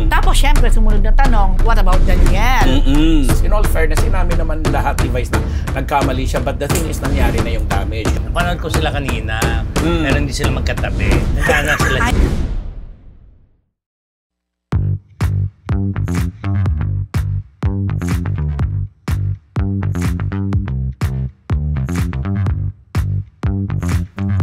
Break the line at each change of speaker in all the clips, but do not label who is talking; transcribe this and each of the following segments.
Tapos, syempre, sumunod na tanong, what about Daniel?
In all fairness, sinabi naman lahat ni Vice na nagkamali siya, but the thing is, nangyari na yung damage.
Napanood ko sila kanina, pero hindi sila magkatabi. Nagkana sila.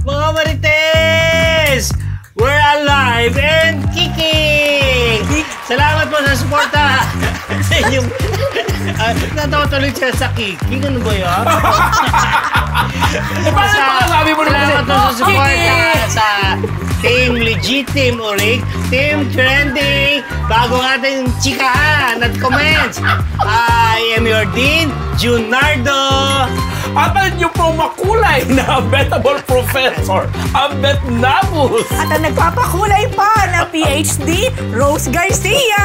Mga Marites! We're alive and kicking! Salamat po sa suporta sa inyong... natawa tuloy siya sa kicking. Ano ba yun?
Sabi mo
salamat po sa suporta sa Team Legit, Team Urig, Team Trending, bagong ating chikahan at comments. I am your Dean, Junardo.
At niyo po makulay na Betable Professor, Ambet Nabus.
At ang nagpapakulay pa na PhD, Rose Garcia.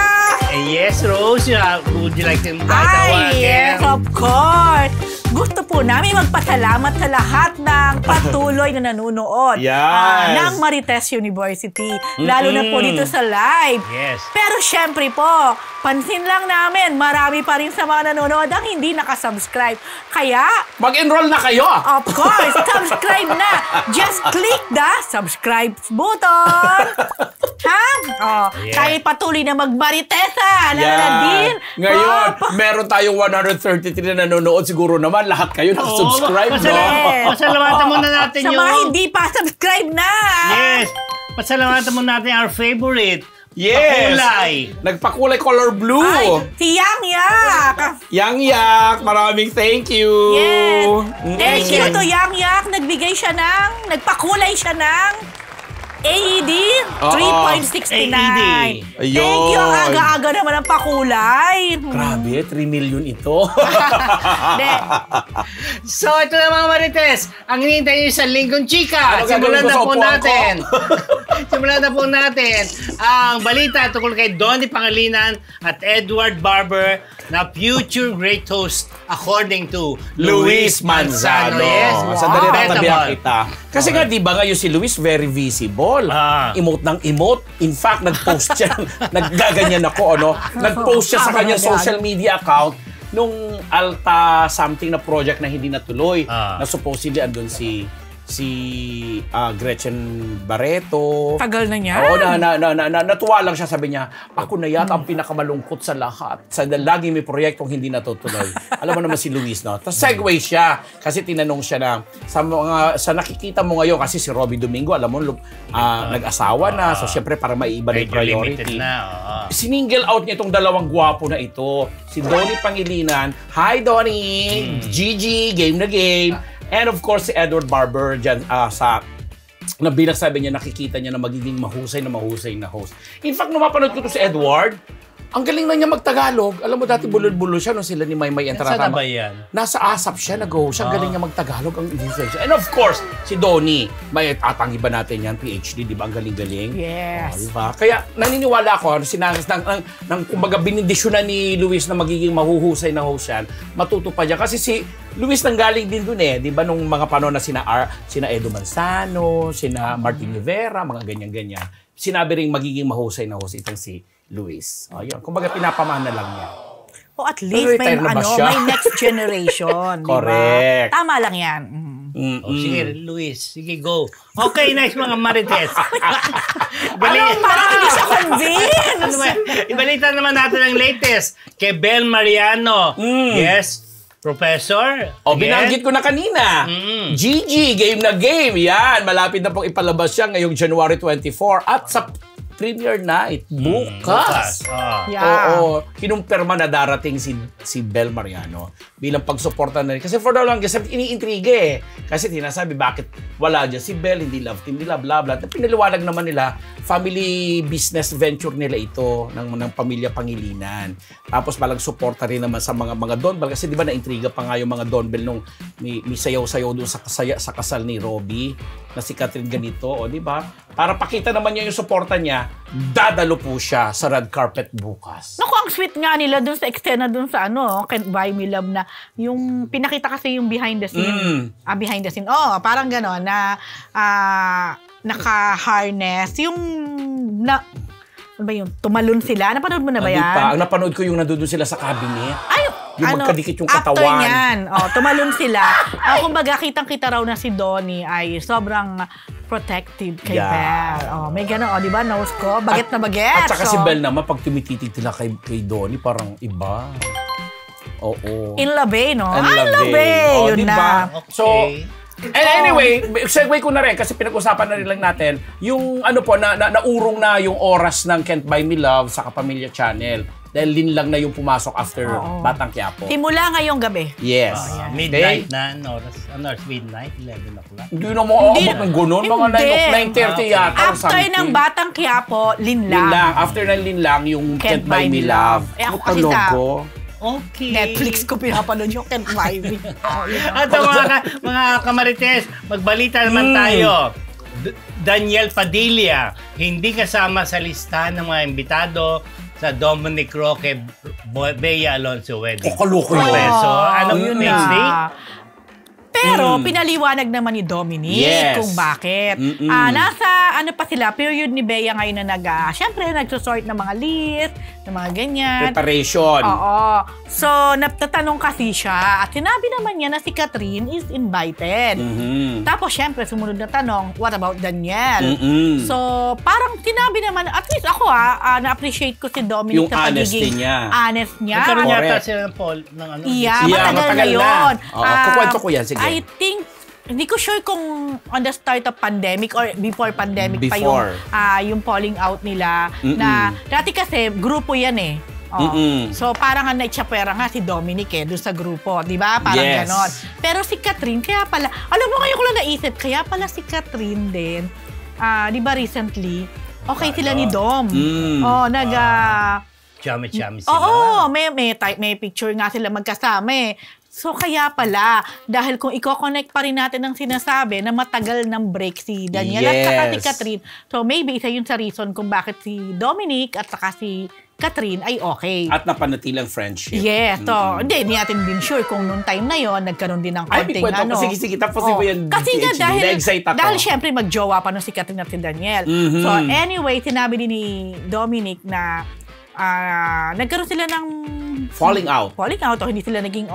Yes, Rose. Would you like to invite our
yes, of course. Gusto po namin magpasalamat sa lahat ng patuloy na nanonood ng Marites University. Lalo na po dito sa live.
Yes.
Pero syempre po, pansin lang namin, marami pa rin sa mga nanonood ang hindi nakasubscribe. Kaya...
mag-enroll na kayo!
Of course! Subscribe na! Just click the subscribe button! Ha? Oh, tayo patuloy na mag-Maritesa! Lalo na din!
Ngayon, meron tayong 133 na nanonood. Siguro naman, lahat kayo nakasubscribe, no?
Pasalamatan muna natin
sa
yung...
Sa mga hindi pa, subscribe na!
Yes! Pasalamatan muna natin our favorite.
Yes!
Pakulay.
Nagpakulay color blue.
Ay, si Yang Yak!
Yang Yak, maraming thank you!
Yes! Thank you to Yang Yak. Nagbigay siya ng... Nagpakulay siya ng... AED 3.69.
Ayun.
Thank you. Ang aga-aga naman ang pakulay.
Grabe, 3 million ito.
So, ito na mga Marites. Ang hinihintay nyo sa Linggong Chika. Simulan na po natin. Simulan na po natin ang balita tungkol kay Donnie Pangilinan at Edward Barber na future great host according to Luis Manzano. Yes.
Sandali na tabihan kita. Kasi nga, di ba ngayon si Luis very visible. Emote ng emote. In fact, nag-post siya. Naggaganyan ako, ano? Nag-post siya sa kanyang social media account nung Alta something na project na hindi natuloy. Na supposedly andun si Gretchen Barreto.
Tagal na niya.
Oo, natuwa lang siya. Sabi niya, ako na yata ang pinakamalungkot sa lahat. Lagi may proyektong hindi natutuloy. Alam mo naman si Luis, no? Tapos segue siya. Kasi tinanong siya na, sa nakikita mo ngayon, kasi si Robby Domingo, alam mo, nag-asawa na. So, syempre, para maiiba na yung priority. Sininggle out niya itong dalawang gwapo na ito. Si Donnie Pangilinan. Hi, Donnie! Gigi, game na game. And of course, si Edward Barber dyan na bilang sabi niya, nakikita niya na magiging mahusay na host. In fact, nung mapanood ko to si Edward, ang galing na niya mag-Tagalog. Alam mo, dati bulol-bulol siya nung sila ni Maymay Entrata.
Saan ba yan?
Nasa ASAP siya, nag-host siya. Ang galing niya mag-Tagalog, ang influence. And of course, si Donnie. May tatanggi ba natin yan? PhD, di ba? Ang galing-galing.
Yes.
Diba? Kaya naniniwala ako, kumbaga binindisyonan ni Luis na magiging mahuhusay na host yan, matutupad yan. Kasi si Luis nanggaling din dun di ba? Nung mga panahon na sina Edo Manzano, sina Martin Rivera, mga ganyan-ganyan. Sinabi rin magiging mahusay na host itong si Luis. Ayun. Kumbaga, pinapamana lang niya.
O at least may next generation.
Correct.
Diba? Tama lang yan.
Sige, Luis. Sige, go. Okay, nice mga Marites.
Parang hindi siya convinced.
Ibalita naman natin ang latest kay Bel Mariano. Yes, Professor.
Binanggit ko na kanina. Gigi, game na game. Yan, malapit na pong ipalabas siya ngayong January 24. At sa premiere night, bukas. Oo, kinumpirma na darating si Bel Mariano bilang pagsuporta na rin. Kasi for the longest, iniintriga Kasi tinasabi, bakit wala dyan si Bel, hindi love team nila, blah blah. Pinaliwanag naman nila, family business venture nila ito ng pamilya Pangilinan. Tapos palang suporta rin naman sa mga Don Bell. Kasi di ba naintriga pa nga yung mga Don Bell nung may sayaw-sayaw doon sa kasal ni Robby na si Catherine ganito, di ba? Para pakita naman niya yung suporta niya, dadalo po siya sa red carpet bukas.
Naku, ang sweet nga nila dun sa eksena dun sa Can't Buy Me Love na yung pinakita kasi yung behind the scene. Behind the scene. Parang gano'n na naka-harness. Yung ano ba yun? Tumalon sila? Napanood mo na ba yan?
Hindi pa. Ang napanood ko yung nandun sila sa cabinet.
Ay,
yung magkadikit yung katawan.
After yan, tumalon sila. Kumbaga, kitang-kita raw na si Donnie ay sobrang protective kay Belle. May gano'n, di ba? Nose ko, baget na baget.
At saka si Belle naman, pag tumititig sila kay Donnie, parang iba. Oo.
In love, no?
In love.
Yun
diba?
na.
Okay.
So, and anyway, segue ko na rin kasi pinag-usapan na rin lang natin yung ano po, naurong na yung oras ng Can't Buy Me Love sa Kapamilya Channel. Dahil linlang na yung pumasok after Batang Quiapo.
Simula ngayong gabi.
Yes.
Midnight na, oras midnight, 11 o'clock.
Hindi na mo abot ng gano'n. Mga 9:30 yata.
After ng Batang Quiapo, linlang.
After ng linlang, yung Can't Buy Me Love.
Ako kasi sa
Okay.
Netflix ko pinapanood yung Can't Buy Me.
At mga kamarites, magbalita naman tayo. Daniel Padilla, hindi kasama sa listahan ng mga imbitado sa Dominic Roque Bea Alonso wedding.
Kaloko yun.
So, anong next day?
Pero pinaliwanag naman ni Dominic kung bakit. Nasa pa sila, period ni Bea ngayon na syempre nagsusort ng mga list, ng mga ganyan.
Preparation.
Oo. So, natatanong kasi siya at sinabi naman niya na si Catherine is invited. Tapos, syempre, sumunod na tanong, what about Daniel? So, parang sinabi naman, at least ako na-appreciate ko si Dominic sa pagiging honest niya.
Nagkaroon yata sila ng poll ng ano.
Matagal na yun.
Kukwento ko yan, sige.
I think, hindi ko sure kung on the start of pandemic or before pandemic pa yung polling out nila na dati kasi grupo yan eh. So parang naitsapwera nga si Dominic doon sa grupo, di ba? Parang ganon. Pero si Catherine, kaya pala, alam mo ngayon ko lang naisip, kaya pala si Catherine din, di ba recently, okay sila ni Dom.
Chami-chami sila.
Oo, may picture nga sila magkasama eh. So kaya pala, dahil kung i-connect pa rin natin ang sinasabi na matagal ng break si Daniel at saka si Catherine, so maybe isa yun sa reason kung bakit si Dominic at saka si Catherine ay okay.
At napanatilang friendship.
Yes, hindi natin din sure kung noong time na yon nagkaroon din ng konting
Sige, tapos ko yan.
Kasi nga dahil syempre magjowa pa no si Catherine at si Daniel. So anyway, sinabi din ni Dominic na nagkaroon sila ng
falling out
o hindi sila naging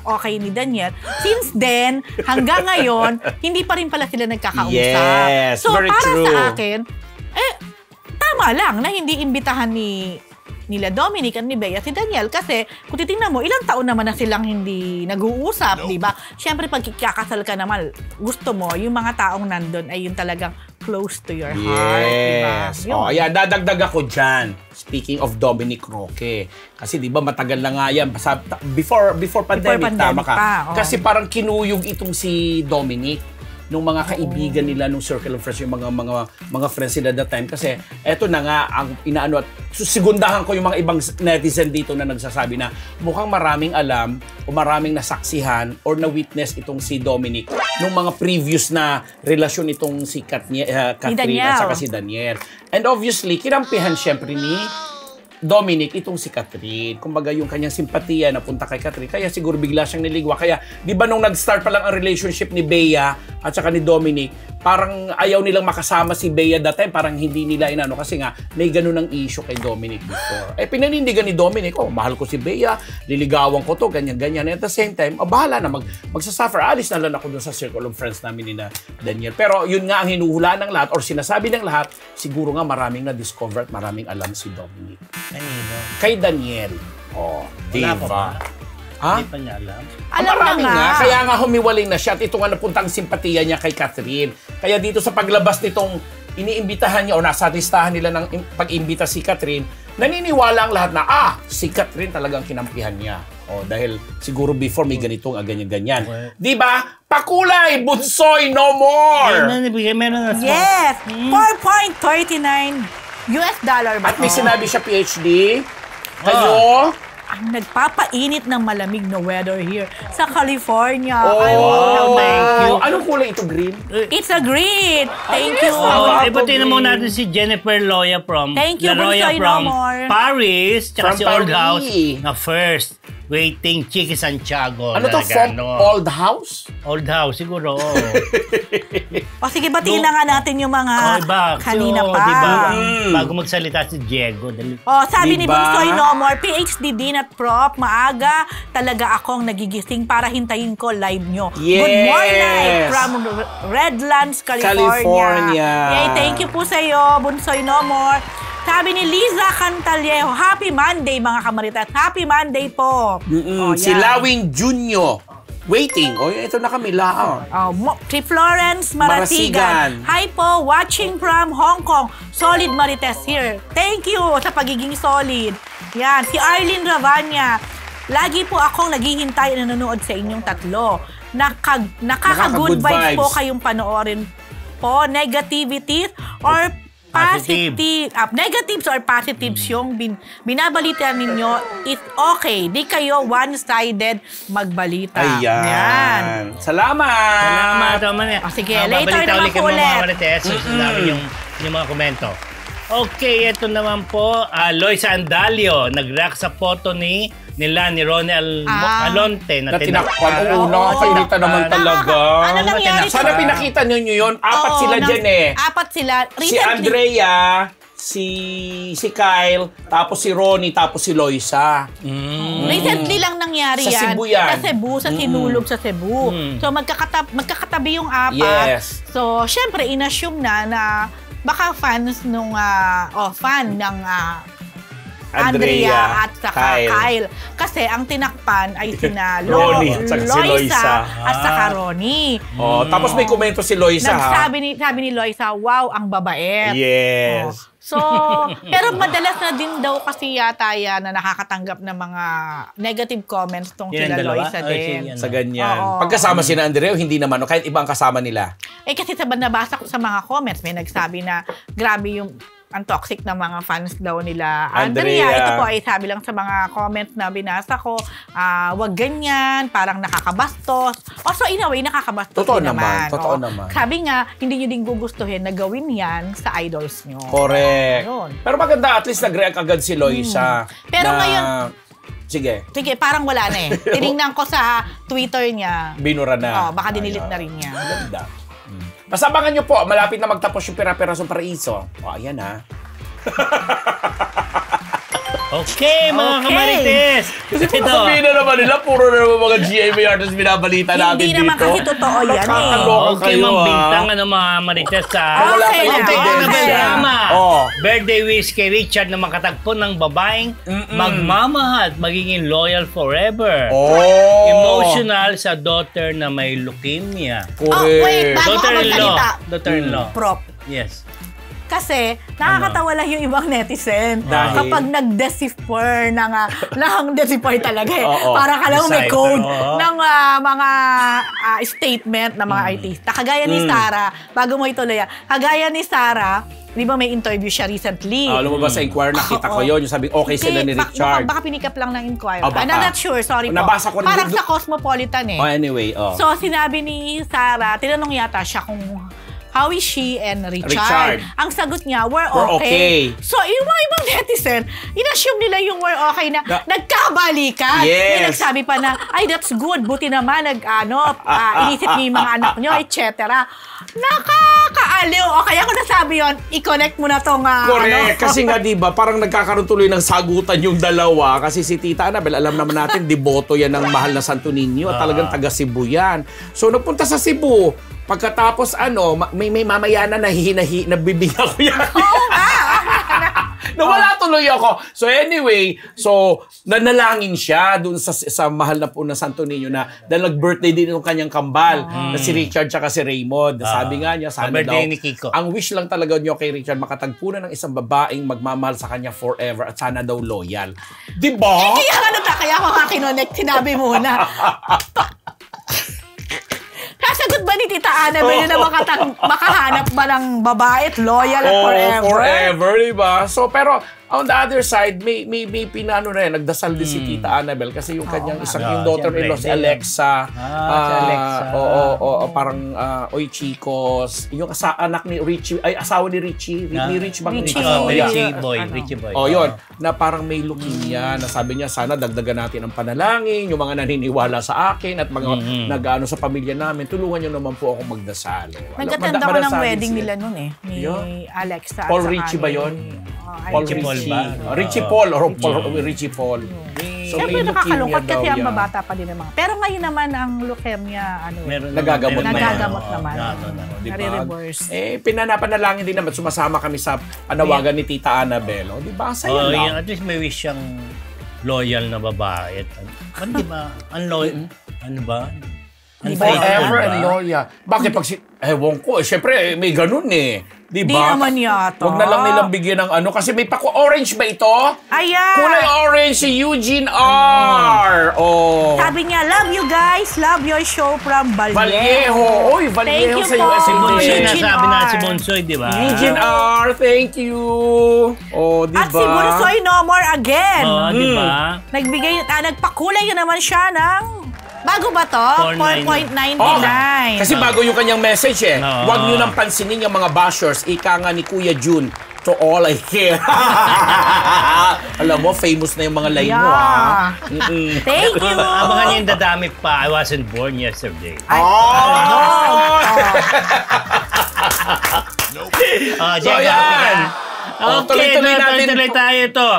okay ni Daniel. Since then, hanggang ngayon, hindi pa rin pala sila nagkakausap.
Yes,
so,
very
para
true.
sa akin, tama lang na hindi imbitahan nila Dominic at ni Bea si Daniel kasi kung titingnan mo, ilang taon naman na silang hindi nag-uusap, di ba? Siyempre, pag kakasal ka naman, gusto mo, yung mga taong nandun ay yung talagang close to your heart, di ba?
Ayan, dadagdag ako dyan. Speaking of Dominic Roque. Kasi di ba matagal na nga yan. Before pandemic, tama ka. Kasi parang kinuyog itong si Dominic nung mga kaibigan nila nung circle of friends, yung mga friends nila that time. Kasi eto na nga ang inaano at sigundahan ko yung mga ibang netizen dito na nagsasabi na mukhang maraming alam o maraming nasaksihan or na-witness itong si Dominic nung mga previous na relasyon itong si Catherine at saka si Daniel. And obviously, kinampihan syempre ni Dominic itong si Catherine. Kumbaga yung kanyang simpatiya napunta kay Catherine. Kaya siguro bigla siyang niligwa. Kaya di ba nung nag-start pa lang ang relationship ni Bea at saka ni Dominic, parang ayaw nilang makasama si Bea that time. Parang hindi nila inano kasi nga may ganun ang issue kay Dominic before. Pinanindigan ni Dominic, mahal ko si Bea, liligawan ko to, ganyan-ganyan. At the same time, bahala na magsasuffer. Alis na lang ako dun sa circle of friends namin ni Daniel. Pero yun nga ang hinuhula ng lahat or sinasabi ng lahat, siguro nga maraming na-discover at maraming alam si Dominic. Kay Daniel.
Diba? Hindi pa niya alam.
Alam na nga.
Kaya nga humiwaling na siya at ito nga napuntang simpatiya niya kay Catherine. Kaya dito sa paglabas nitong iniimbitahan niya o nasa listahan nila ng pag-imbita si Catherine, naniniwala ang lahat na si Catherine talagang kinampihan niya. Dahil siguro before may ganitong ganyan-ganyan. Di ba? Pakulay! Bunsoy! No more!
Yes! $4.39 ba?
At may sinabi siya PhD. Kayo?
Ang nagpapainit ng malamig na weather here sa California.
Thank you. Anong kulay ito? Green?
It's a green. Thank you.
Ibutin na muna natin si Jennifer Loya from
Thank you,
La Roya
Bunsoy
from
no more.
Paris, tsaka
From
si Old
Paris.
House na first. waiting Chiki Santiago.
Ano to, from Old House?
Old House, siguro.
O sige, batiin na nga natin yung mga kanina pa.
Diba? Bago magsalita si Diego.
Sabi ni Bunsoy No More, PhD Dean at Prof, maaga talaga akong nagigising para hintayin ko live nyo.
Yes.
Good morning from Redlands, California. Yay, thank you po sa iyo, Bunsoy No More. Sabi ni Liza Cantaliejo, Happy Monday mga kamaritas. Happy Monday po.
Si Lawing Junyo. Waiting. Ito na kami lang.
Si Florence Marasigan. Hi po, watching from Hong Kong. Solid Marites here. Thank you sa pagiging solid. Yan. Si Arlene Ravanya. Lagi po akong naghihintay na nanonood sa inyong tatlo. Nakaka-good vibes po kayong panoorin po. Negativities or negatives or positives yung binabalita ninyo, it's okay. Di kayo one-sided magbalita.
Ayan. Salamat.
Sige, later naman po ulit.
Yung mga komento. Okay, ito naman po. Loisa Andalio, nag-react sa photo ni Ronnie Alonte na
tinakpan. Nakakainita naman talaga.
Ano nangyari?
Sana pinakita ninyo yun. Apat sila dyan eh.
Apat sila.
Si Andrea, si Kyle, tapos si Ronnie, tapos si Loisa.
Recently lang nangyari yan.
Sa Cebu yan.
Sa Cebu, sa Sinulog sa Cebu. So magkakatabi yung apat.
Yes.
So syempre, inassume na baka fans nung fan ng Andrea at saka Kyle. Kasi ang tinakpan ay sina
Ronnie at saka si Loisa
at saka Ronnie.
Tapos may komento si Loisa.
Sabi ni Loisa, wow, ang babait.
Yes.
Pero madalas na din daw kasi yata yan na nakakatanggap ng mga negative comments tong sila Loisa din.
Sa ganyan. Pagkasama sina Andrea, hindi naman. Kahit ibang kasama nila.
Kasi nabasa ko sa mga comments, may nagsabi na grabe yung ang toxic na mga fans daw nila. Andrea, ito po ay sabi lang sa mga comments na binasa ko, wag ganyan, parang nakakabastos. So in a way, nakakabastos naman.
Totoo naman.
Sabi nga, hindi nyo din gugustuhin na gawin yan sa idols nyo.
Correct. Pero maganda, at least nag-react agad si Loisa.
Pero ngayon,
Sige,
parang wala na eh. Tinignan ko sa Twitter niya.
Binura na.
Baka dinilit na rin niya.
Maganda. Masabangan nyo po, malapit na magtapos yung Pira-Pirasong Paraiso. Ayan ha.
Okay, mga kamarites.
Kasi sabihin na naman nila, puro na naman mga GMA artists binabalita natin dito.
Hindi naman kasi totoo yan eh.
Okay, mambintang mga marites sa...
Okay
na. Birthday wish kay Richard na makatagpo ng babaeng magmamahal at magiging loyal forever. Emotional sa daughter na may leukemia.
Wait, bago ka magsalita.
Daughter-in-law.
Prop.
Yes.
Kasi nakakatawa lang yung ibang netizen kapag nag-decipher ng decipher talaga eh. Para ka lang may code ng mga statement ng mga artista. Kagaya ni Sarah, bago mo ituloy kagaya ni Sarah, di ba may interview siya recently?
Lumabas sa Inquirer, nakita ko yun. Yung sabi, okay sila ni Richard.
Baka pinikap lang ng Inquirer. I'm not sure, sorry po.
Nabasa ko
parang sa Cosmopolitan eh.
Anyway,
So sinabi ni Sarah, tinanong yata siya kung how is she and Richard? Ang sagot niya, we're okay. So, yung mga ibang netizen, in-assume nila yung we're okay na nagkabalikan.
Yes.
May nagsabi pa na, ay, that's good. Buti naman, inisip niyo yung mga anak niyo, etc. Nakakaaliw. O kaya kung nasabi yun, i-connect mo na tong
correct. Kasi nga, diba, parang nagkakaroon tuloy ng sagutan yung dalawa. Kasi si Tita Annabel, alam naman natin, deboto yan ng mahal na Santo Niño at talagang taga Cebu yan. So, nagpunta sa Cebu. Pagkatapos may mamaya na nabibigyan ko yan. Nawala tuloy ako. So anyway, nanalangin siya dun sa mahal na po na Santo Niño na dahil nag-birthday din yung kanyang kambal na si Richard tsaka si Raymond. Sabi nga niya, sana daw,
ni Kiko.
ang wish lang talaga niyo kay Richard, makatagpo na ng isang babaeng magmamahal sa kanya forever at sana daw loyal. Diba?
Kaya ako nga kinonect, sinabi mo na. Sasagot ba ba ni Tita Annabel na makahanap ba ng babae at loyal at forever?
Forever, diba? So, pero on the other side, may pinano rin, nagdasal din si Tita Annabel kasi yung kanyang yung daughter-in-law, si Alexa.
Si Alexa.
Parang, Oy Chicos. Yung anak ni Richie, ay asawa ni Richie. Ni Rich bang?
Richie Boy.
Oh, yun. Na parang may leukemia. Na sabi niya, sana dagdagan natin ang panalangin, yung mga naniniwala sa akin at mga nag-ano sa pamilya namin, tulungan niyo naman po ako magdasal.
Nagkatanda ko ng wedding nila nun ni Alexa.
Paul Richie ba yun? Paul
Richie Paul ba?
Richie Paul or Richie Paul. So,
siyempre nakakalungkot kasi ang babata pa din naman. Pero ngayon naman ang leukemia,
nagagamot
naman.
Nare-reverse. Pinanapanalangin din naman, sumasama kami sa panawagan ni Tita Annabel. Di ba? Saya lang.
At least may wish siyang loyal na babae. Di ba? Ano ba?
Forever and loyal. Bakit pag ewan ko, siyempre may ganun Di ba?
Di naman yata.
Huwag na lang nilang bigyan ng kasi may orange ba ito?
Ayan!
Kulay orange si Eugene R. Oh.
Sabi niya, love you guys, love your show from
Vallejo. Oy, Vallejo sa US.
Si Bonsoy, nasabi na si Bonsoy, di ba?
Eugene R, thank you. Oh, di ba?
At si Bonsoy no more again.
Di ba?
Nagpakulay naman siya ng bago ba to? 4.99.
Kasi bago yung kanyang message Huwag nyo nang pansinin yung mga bashers. Ika nga ni Kuya Jun, to all I care. Alam mo, famous na yung mga line mo
Thank you.
Abangan niyo yung dadami pa. I wasn't born yesterday.
So yan.
Tuloy tayo ito.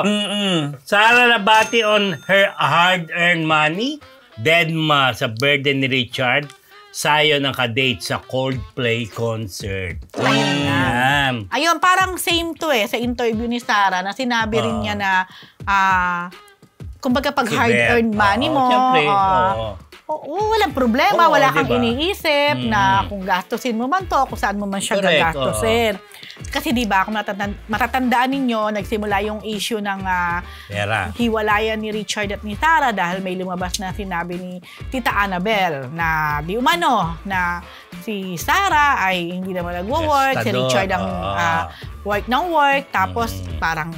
Sara Labati on her hard-earned money. Deadma sa birthday ni Richard, sayo ng kadate sa Coldplay concert.
Ayun, parang same to sa interview ni Sara na sinabi rin niya na kumbaga pag hard-earned money mo, walang problema, wala kang iniisip na kung gastusin mo man to, kung saan mo man siya gagastusin. Kasi di ba, kung matatandaan ninyo, nagsimula yung issue ng hiwalayan ni Richard at ni Sara dahil may lumabas na sinabi ni Tita Annabel na di umano na si Sara ay hindi naman nagwo-work, si Richard ang work ng work, tapos parang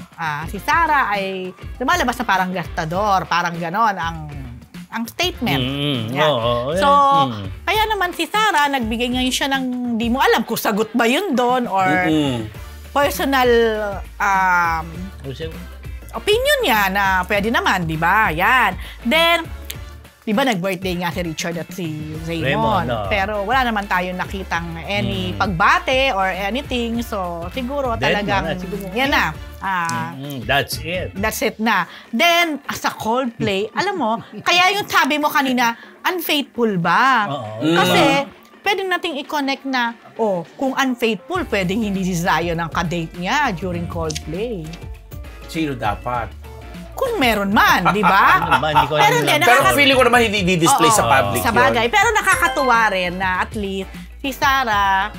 si Sara ay lumalabas na parang gastador, parang ganon ang statement. So, kaya naman si Sara, nagbigay ngayon siya ng di mo alam kung sagot ba yun doon or personal opinion niya na pwede naman, di ba? Yan. Then, di ba nag-birthday nga si Richard at si Raymond? Pero wala naman tayong nakitang any pagbate or anything. So, siguro talagang yan na.
That's it.
That's it na. Then, sa Coldplay, alam mo, kaya yung sabi mo kanina, unfaithful ba? Kasi, pwede nating i-connect na, kung unfaithful, pwedeng hindi si Zion ang kadate niya during Coldplay.
Sino dapat?
Kung meron man, di ba?
Pero feeling ko naman hindi di-display sa public
sa bagay. Pero nakakatuwa rin na at least si Sara,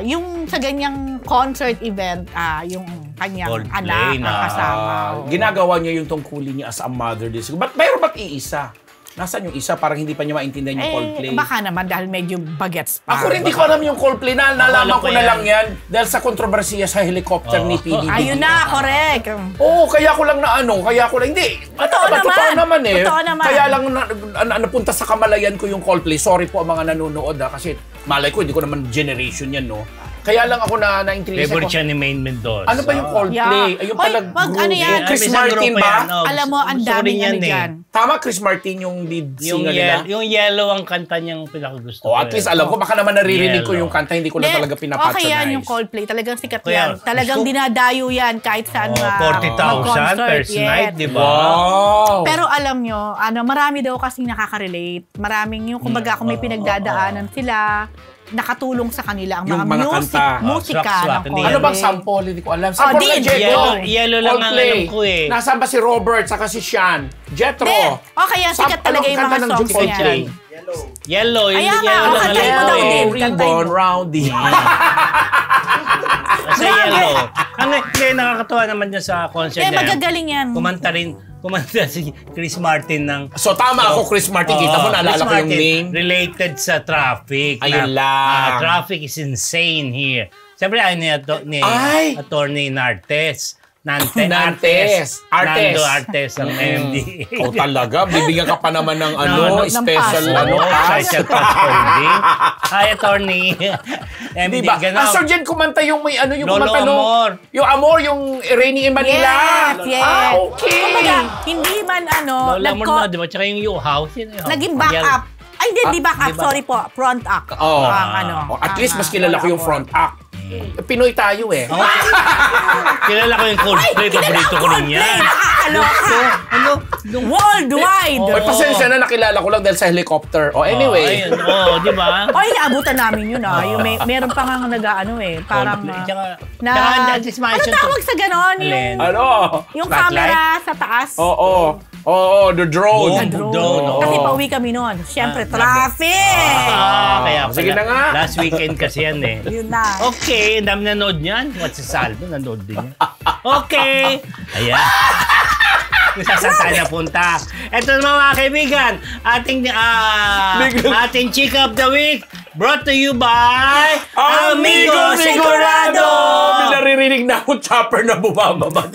yung sa ganyang concert event, yung kanyang
Coldplay
anak ang kasama.
Ginagawa niya yung tungkulin niya as a mother this. Ba't iisa? Nasaan yung isa? Parang hindi pa niya maintindihan yung Coldplay.
Baka naman dahil medyo bagets pa.
Ako rin hindi ko alam yung Coldplay. Nalaman ko na lang yan dahil sa kontrobersiya sa helicopter ni PBB.
Ayun na, correct.
Kaya ko lang hindi. Totoo naman Kaya lang napunta sa kamalayan ko yung Coldplay. Sorry po ang mga nanonood kasi malay ko, hindi ko naman generation yan, no? Kaya lang ako na-interest
ko. Favorite siya ni Maine Mendoza.
Ano ba yung Coldplay? Ayun pala group. Chris Martin ba?
Alam mo, ang daming dyan.
Tama, Chris Martin yung lead singer nila?
Yung Yellow ang kanta niyang pinakagusto ko.
At least alam ko, baka naman naririnig ko yung kanta, hindi ko na talaga pinapatronize.
Okay yan yung Coldplay. Talagang sikat yan. Talagang dinadayo yan kahit saan
40,000 first night, di ba?
Pero alam nyo, marami daw kasi nakaka-relate. Maraming yung, kumbaga, kung may pinagdadaanan sila, nakatulong sa kanila ang mga musika ng Coldplay.
Ano bang sample? Hindi ko alam. Sample na
Yellow lang ang alam ko
Nasaan ba si Robert saka si Sean? Jethro.
Kaya sikat talaga yung mga songs niya.
Yellow.
Ayan nga, kantahin mo daw din.
Ribbon Roundy.
Sa Yellow. Nakakatawa naman niya sa concert niya.
Magagaling yan.
Kumanta rin kumanta si Chris Martin ng...
So tama ako, Chris Martin. Kita mo, naalala ko yung name.
Related sa traffic.
Ayun lang.
Traffic is insane here. Siyempre, ni Attorney Nartes.
Artes.
Nando Artes ang MD.
Talaga? Bibigyan ka pa naman ng special
pass. Special pass holding. Hi, Attorney. MD,
diba? Sir Jen, kumanta yung may yung kumanta Amor. Yung Amor, yung Raining in Manila.
Yes.
Okay.
Kumbaga, hindi man
Lola Amor na, di ba? Tsaka yung Yuhaw.
Naging backup. Ay, hindi backup. Sorry po. Front act.
At least mas kilala ko yung front act. Pinoy tayo eh.
Kilala ko yung Coldplay. Paborito ko rin yan.
Worldwide.
Pasensya na, nakilala ko lang dahil sa helicopter. Anyway.
Di ba?
Inaabutan namin yun Yung meron pa nga parang... Ano tawag sa ganon? Yung camera sa taas.
The drone.
Kasi pauwi kami noon. Siyempre, traffic!
Kaya
sige na nga.
Last weekend kasi yan eh.
Yun na.
Okay, dami nanood niyan. What's sa Salvo? Nanood din yan. Okay. Ayan. Kung saan tayo napunta. Ito naman mga kaibigan. Ating Chika of the Week brought to you by
Amigo Sigurado! Naririnig na akong chopper na bumababa.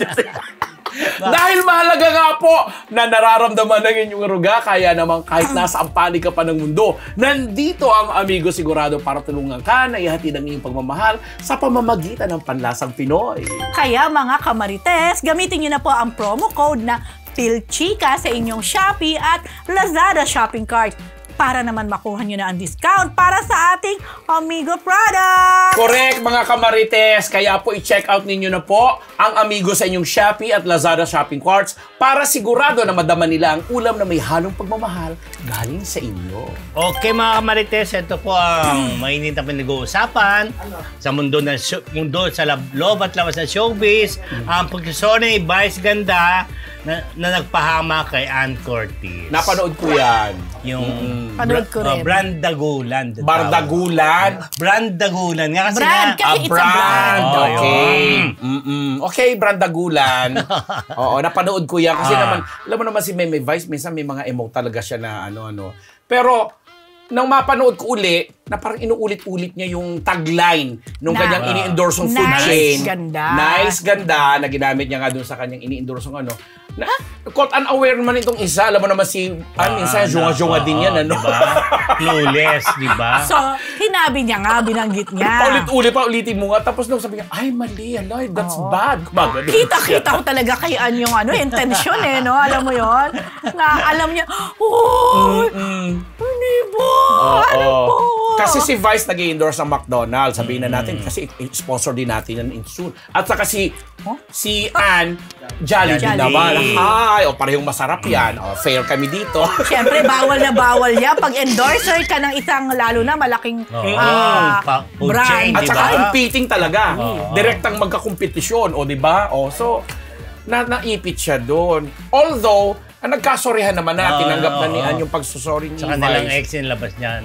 Dahil mahalaga nga po na nararamdaman ng inyong ruga, kaya naman kahit nasa ampali ka pa ng mundo, nandito ang Amigo Sigurado para tulungan ka na ihatid ang iyong pagmamahal sa pamamagitan ng panlasang Pinoy.
Kaya mga kamarites, gamitin niyo na po ang promo code na PhilChika sa inyong Shopee at Lazada shopping cart para naman makuha nyo na ang discount para sa ating Amigo product.
Correct, mga kamarites. Kaya po i-check out ninyo na po ang Amigo sa inyong Shopee at Lazada shopping carts para sigurado na madama nila ang ulam na may halong pagmamahal galing sa inyo.
Okay mga kamarites, ito po ang mainit na pinag-uusapan sa mundo sa loob at labas ng showbiz. Ang pagkasone Vice Ganda na nagpahama kay Ann Curtis.
Napanood ko yan.
Yung
panood ko rin.
Brandagulan.
Brandagulan.
Nga kasi
brand, kasi it's a brand.
Okay. Okay, Brandagulan. Oo, napanood ko yan. Kasi naman, alam mo naman si Meme Vice, minsan may mga emote talaga siya na ano-ano. Pero, nang mapanood ko uli, na parang inuulit-ulit niya yung tagline nung kanyang ini-endorse ng food chain. Nice, ganda. Na ginamit niya nga dun sa kanyang ini-endorse ng caught unaware naman itong isa. Alam mo naman si minsan junga-junga din yan,
diba? Clueless, diba?
So, hinabi niya nga, binanggit niya.
Paulitin mo nga. Tapos nung sabi niya, ay mali, that's bad.
Kita ko talaga kay Ann yung intention no? Alam mo yon na alam niya, hindi po,
Kasi si Vice nag-i-endorse ng McDonald's. Sabihin na natin, kasi sponsor din natin yan soon. At saka si Ann, Jollibee naman. Hi! Parehong masarap yan. Fair kami dito.
Siyempre, bawal na bawal yan. Pag endorser ka ng isang lalo na malaking brand.
At saka competing talaga. Direktang magkakompetisyon. Diba? So, naipit siya doon. Although, nagkasorihan naman na, tinanggap na ni Ann yung pagsusorry ni Vice.
Sa kanilang ex yung labas niya.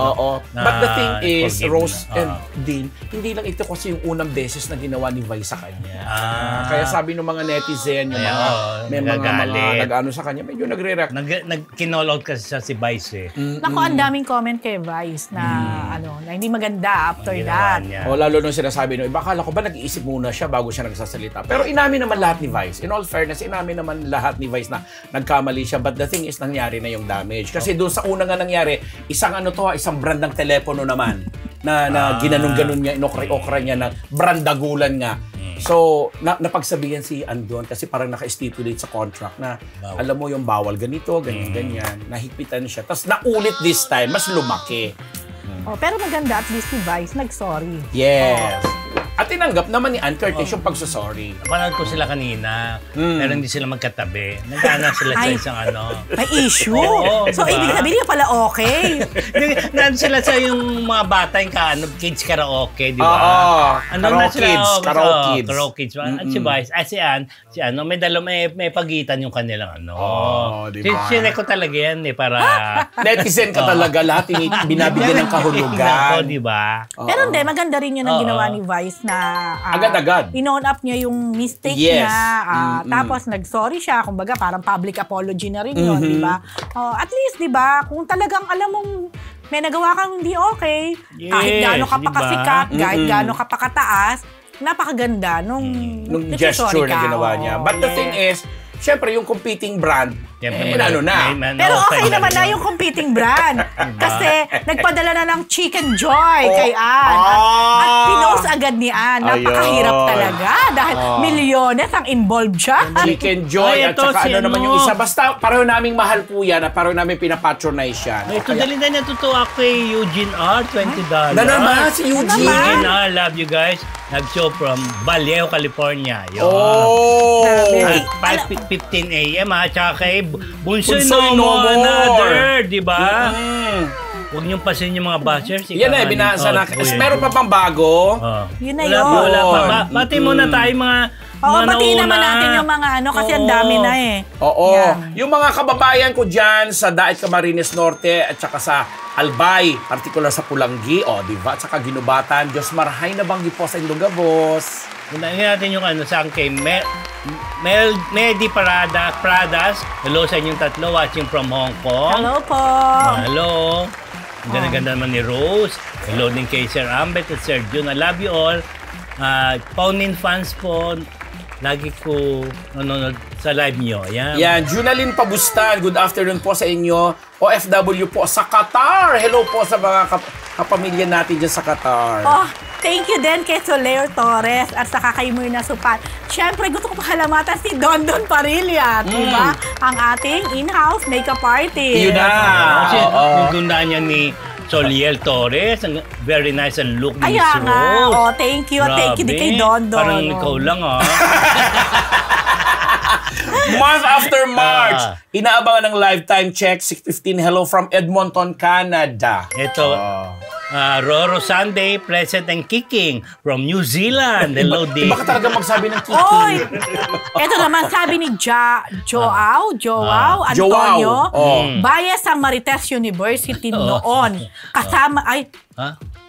But the thing is, Rose and Dean, hindi lang ito kasi yung unang beses na ginawa ni Vice sa kanya. Kaya sabi ng mga netizen, yung may mga nag-ano sa kanya, medyo nagre-react.
Kinall out kasi siya si Vice eh.
Naku, ang daming comment kay Vice na na hindi maganda after that.
Lalo nung sinasabi nung iba, akala ko ba nag-iisip muna siya bago siya nagsasalita. Pero inamin naman lahat ni Vice. In all fairness, inamin naman lahat ni Vice na nagkamali siya. But the thing is, nangyari na yung damage. Kasi doon sa una nga nangyari, isang brand ng telepono naman na ginanong-ganon niya, inokray-okray niya na Brandagulan nga. So, napagsabihan si Ann doon kasi parang naka-stipulate sa contract na alam mo yung bawal ganito, ganyan. Nahigpitan siya. Tapos naulit this time, mas lumaki.
Pero maganda, at least si Vice nag-sorry.
Yes. At tinanggap naman ni Ann Curtis yung pagsasorry.
Napanood ko sila kanina, pero hindi sila magkatabi. Nagkana sila sa isang
may issue. So, ibig sabihin niya pala okay.
Nandun sila sa yung mga bata, yung kids karaoke, di ba?
Karaoke kids.
At si Vice, si Ann, may pagitan yung kanilang
diba?
Sinek ko talaga yan para...
Netizen ka talaga, lahat binabigyan ng kahulugan.
Di ba?
Pero hindi, maganda rin yun ang ginawa ni Vice na
agad-agad.
in-own up niya yung mistake
Yes.
niya. Tapos nag-sorry siya. Kumbaga, parang public apology na rin yun, di ba? At least, di ba, kung talagang alam mong may nagawa kang hindi okay, kahit gaano ka pa kasikat, kahit gaano ka pa kataas, napakaganda nung
gesture na ginawa niya. But the thing is, syempre, yung competing brand, ano na.
Pero okay naman na yung competing brand. Kasi nagpadala na ng Chicken Joy kay Ann. At pinost agad ni Ann. Napakahirap talaga. Dahil milyones ang involved siya.
Chicken Joy at saka ano naman yung isa. Basta pareho naming mahal po yan at pareho namin pinapatronize yan.
Ito, dali na natutuwa kay Eugene R. $20.
Na naman, si Eugene.
Eugene R. Love you guys. Nag-show from Vallejo, California. Yun. At 5:15 a.m. Tsaka kay Bunso No Another, di ba? Huwag niyong pasin yung mga bashers.
Yan na, binasa na. Meron pa pang bago.
Yun na yun.
Wala pa. Bati muna tayo mga
batiin naman natin yung mga kasi ang dami na eh.
Oo. Yung mga kababayan ko dyan sa Daet Camarines Norte at saka sa Albay, particular sa Pulanggi, di ba? At saka Ginubatan, Diyos Marhay na banggi po sa Indogabos.
Unahin natin yung saan kay Medi Pradas. Hello sa inyong tatlo watching from Hong Kong.
Hello po.
Hello. Ang ganda-ganda naman ni Rose. Hello din kay Sir Ambet at Sir Jun. I love you all. Paunin fans po. Lagi ko nanonood sa live nyo.
Yan. Junalyn Pabustan. Good afternoon po sa inyo. OFW po sa Qatar. Hello po sa mga kapamilya natin dyan sa Qatar.
Thank you din kay Soler Torres at saka kay Myrna Supat. Siyempre, gusto ko pahalamatan si Dondon Parilla, diba? Ang ating in-house makeup artist.
Yun na.
Kasi yung ganda niya ni Soliel Torres, ang very nice ang look ni Miss Rose.
Nga. Thank you. Thank you din kay Dondon.
Parang ikaw lang,
Month after March, inaabangan ng lifetime check, 6:15. Hello from Edmonton, Canada.
Ito, Roro Sunday, present and kicking from New Zealand. Hello,
Di ba ka talaga magsabi ng kicking?
Ito naman sabi ni Joao Antonio, bias sa Marites University noon. Kasama,